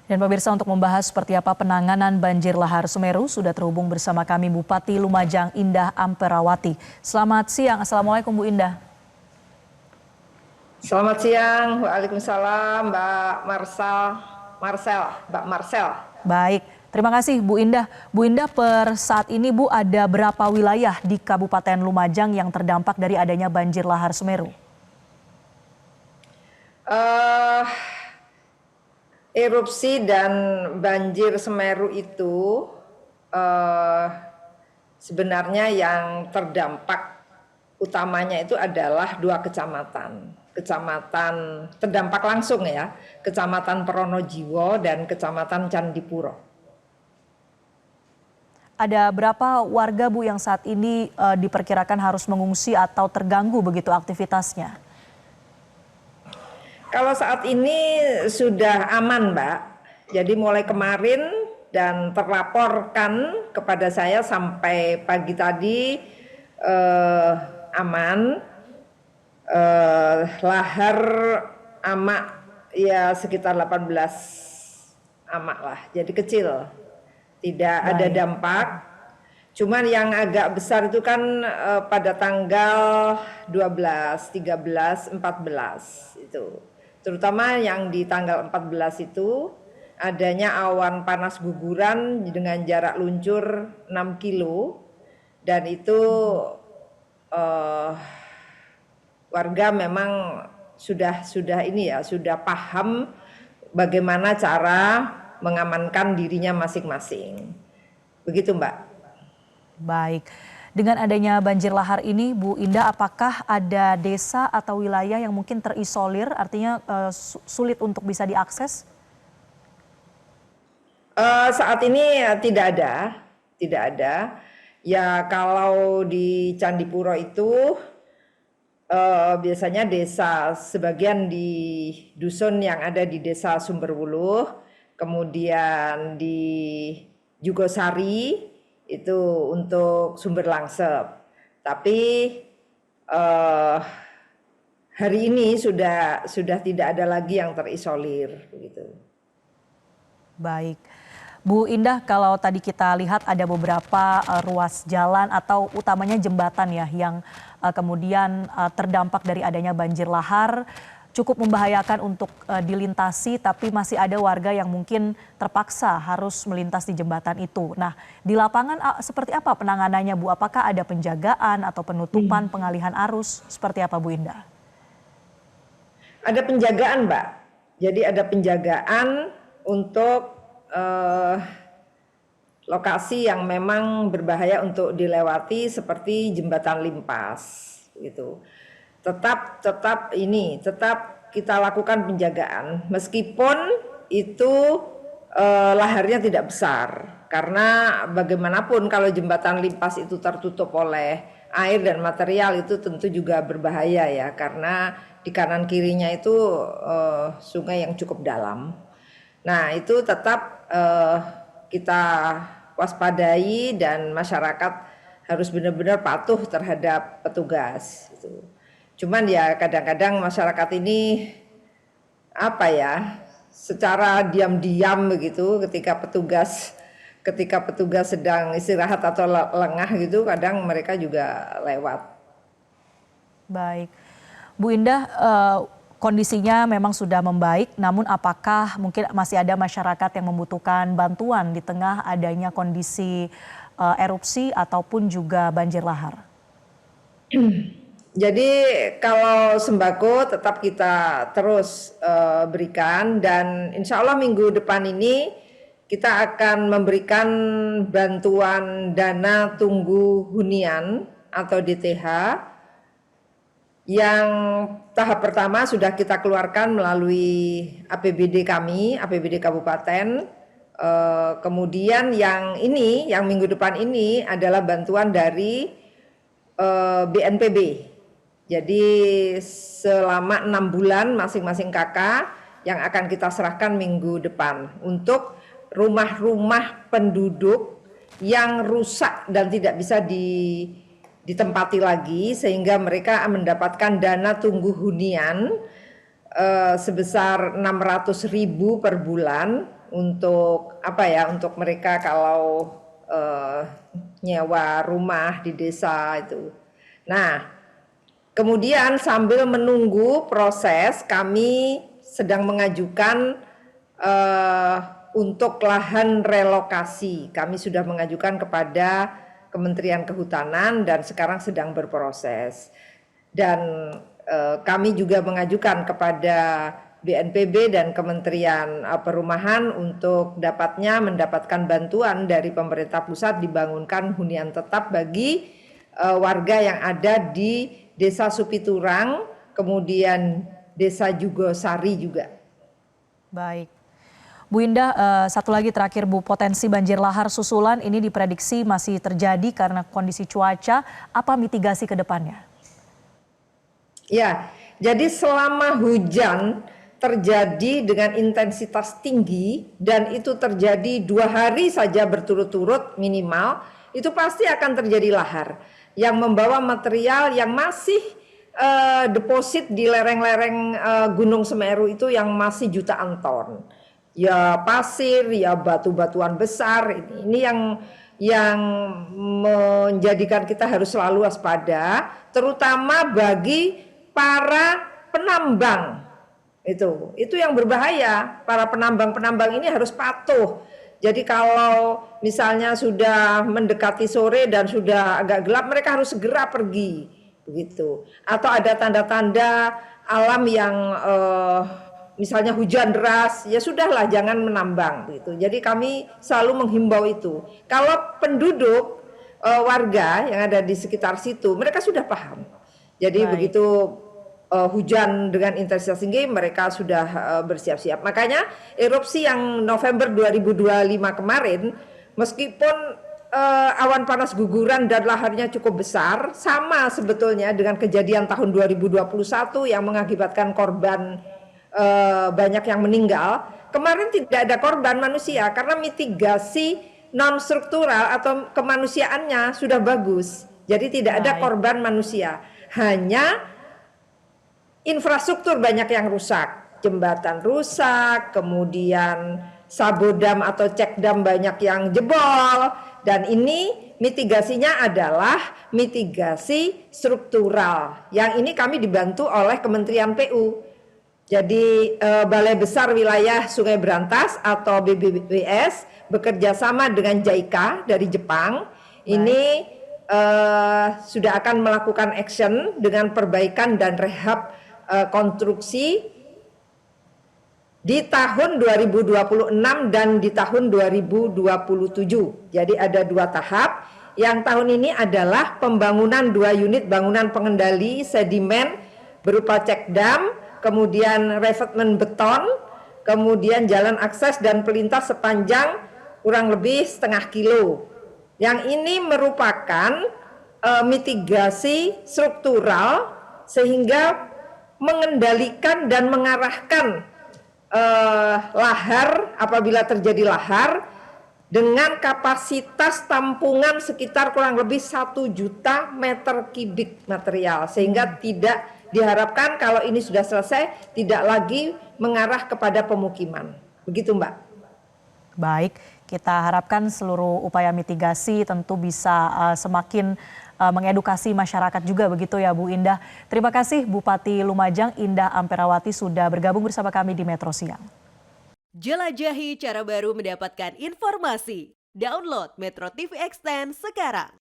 Dan pemirsa, untuk membahas seperti apa penanganan banjir lahar Semeru, sudah terhubung bersama kami Bupati Lumajang Indah Amperawati. Selamat siang, Assalamualaikum Bu Indah. Selamat siang, Waalaikumsalam Mbak Marcel. Baik, terima kasih Bu Indah. Bu Indah, per saat ini Bu, ada berapa wilayah di Kabupaten Lumajang yang terdampak dari adanya banjir lahar Semeru? Erupsi dan banjir Semeru itu sebenarnya yang terdampak utamanya itu adalah dua kecamatan. Kecamatan terdampak langsung ya, Kecamatan Pronojiwo dan Kecamatan Candipuro. Ada berapa warga Bu yang saat ini diperkirakan harus mengungsi atau terganggu begitu aktivitasnya? Kalau saat ini sudah aman, Mbak. Jadi mulai kemarin dan terlaporkan kepada saya sampai pagi tadi aman. Lahar amak ya sekitar 18 amak lah. Jadi kecil. Tidak ada dampak. Cuman yang agak besar itu kan pada tanggal 12, 13, 14 itu. Terutama yang di tanggal 14 itu adanya awan panas guguran dengan jarak luncur 6 kilo dan itu warga memang sudah paham bagaimana cara mengamankan dirinya masing-masing. Begitu, Mbak. Baik. Dengan adanya banjir lahar ini, Bu Indah, apakah ada desa atau wilayah yang mungkin terisolir, artinya sulit untuk bisa diakses? Saat ini tidak ada. Ya kalau di Candipuro itu biasanya desa sebagian di dusun yang ada di desa Sumberwuluh, kemudian di Jugosari, itu untuk sumber langsep. Tapi hari ini sudah tidak ada lagi yang terisolir begitu. Baik. Bu Indah, kalau tadi kita lihat ada beberapa ruas jalan atau utamanya jembatan ya yang kemudian terdampak dari adanya banjir lahar, cukup membahayakan untuk dilintasi, tapi masih ada warga yang mungkin terpaksa harus melintas di jembatan itu. Nah, di lapangan seperti apa penanganannya, Bu? Apakah ada penjagaan atau penutupan pengalihan arus? Seperti apa, Bu Indah? Ada penjagaan, Mbak. Jadi ada penjagaan untuk lokasi yang memang berbahaya untuk dilewati seperti jembatan Limpas, gitu. Tetap kita lakukan penjagaan meskipun itu laharnya tidak besar, karena bagaimanapun kalau jembatan Limpas itu tertutup oleh air dan material itu tentu juga berbahaya ya, karena di kanan kirinya itu sungai yang cukup dalam. Nah itu tetap kita waspadai dan masyarakat harus benar-benar patuh terhadap petugas. Gitu. Cuman ya kadang-kadang masyarakat ini secara diam-diam begitu ketika petugas sedang istirahat atau lengah gitu, kadang mereka juga lewat. Baik, Bu Indah, kondisinya memang sudah membaik, namun apakah mungkin masih ada masyarakat yang membutuhkan bantuan di tengah adanya kondisi erupsi ataupun juga banjir lahar? Jadi kalau sembako tetap kita terus berikan, dan insya Allah minggu depan ini kita akan memberikan bantuan dana tunggu hunian atau DTH yang tahap pertama sudah kita keluarkan melalui APBD kami, APBD Kabupaten. Kemudian yang minggu depan ini adalah bantuan dari BNPB. Jadi selama 6 bulan masing-masing kakak yang akan kita serahkan minggu depan untuk rumah-rumah penduduk yang rusak dan tidak bisa ditempati lagi, sehingga mereka mendapatkan dana tunggu hunian sebesar 600.000 per bulan untuk apa ya, untuk mereka kalau nyewa rumah di desa itu. Nah, kemudian sambil menunggu proses, kami sedang mengajukan untuk lahan relokasi. Kami sudah mengajukan kepada Kementerian Kehutanan dan sekarang sedang berproses. Dan kami juga mengajukan kepada BNPB dan Kementerian Perumahan untuk mendapatkan bantuan dari pemerintah pusat dibangunkan hunian tetap bagi warga yang ada di Desa Supiturang, kemudian Desa Jugosari juga. Baik. Bu Indah, satu lagi terakhir Bu, potensi banjir lahar susulan ini diprediksi masih terjadi karena kondisi cuaca. Apa mitigasi ke depannya? Ya, jadi selama hujan terjadi dengan intensitas tinggi dan itu terjadi 2 hari saja berturut-turut minimal, itu pasti akan terjadi lahar yang membawa material yang masih deposit di lereng-lereng Gunung Semeru itu yang masih jutaan ton. Ya pasir, ya batu-batuan besar, ini yang menjadikan kita harus selalu waspada, terutama bagi para penambang. Itu yang berbahaya. Para penambang ini harus patuh. Jadi kalau misalnya sudah mendekati sore dan sudah agak gelap, mereka harus segera pergi, begitu. Atau ada tanda-tanda alam yang misalnya hujan deras, ya sudahlah jangan menambang, gitu. Jadi kami selalu menghimbau itu. Kalau penduduk warga yang ada di sekitar situ, mereka sudah paham. Jadi begitu hujan dengan intensitas tinggi, mereka sudah bersiap-siap. Makanya erupsi yang November 2025 kemarin, meskipun awan panas guguran dan laharnya cukup besar, sama sebetulnya dengan kejadian tahun 2021 yang mengakibatkan korban banyak yang meninggal. Kemarin tidak ada korban manusia karena mitigasi non struktural atau kemanusiaannya sudah bagus. Jadi tidak ada korban manusia. Hanya infrastruktur banyak yang rusak, jembatan rusak, kemudian sabodam atau cekdam banyak yang jebol, dan ini mitigasinya adalah mitigasi struktural. Yang ini kami dibantu oleh Kementerian PU. Jadi Balai Besar Wilayah Sungai Berantas atau BBWS bekerja sama dengan JICA dari Jepang. Ini sudah akan melakukan action dengan perbaikan dan rehab konstruksi di tahun 2026 dan di tahun 2027. Jadi ada 2 tahap. Yang tahun ini adalah pembangunan 2 unit bangunan pengendali sedimen berupa cekdam, kemudian revetmen beton, kemudian jalan akses dan pelintas sepanjang kurang lebih setengah kilo. Yang ini merupakan mitigasi struktural sehingga mengendalikan dan mengarahkan lahar apabila terjadi lahar dengan kapasitas tampungan sekitar kurang lebih 1 juta meter kubik material, sehingga tidak diharapkan kalau ini sudah selesai tidak lagi mengarah kepada pemukiman. Begitu Mbak. Baik, kita harapkan seluruh upaya mitigasi tentu bisa semakin mengedukasi masyarakat juga begitu ya Bu Indah. Terima kasih Bupati Lumajang Indah Amperawati sudah bergabung bersama kami di Metro Siang. Jelajahi cara baru mendapatkan informasi. Download Metro TV Extend sekarang.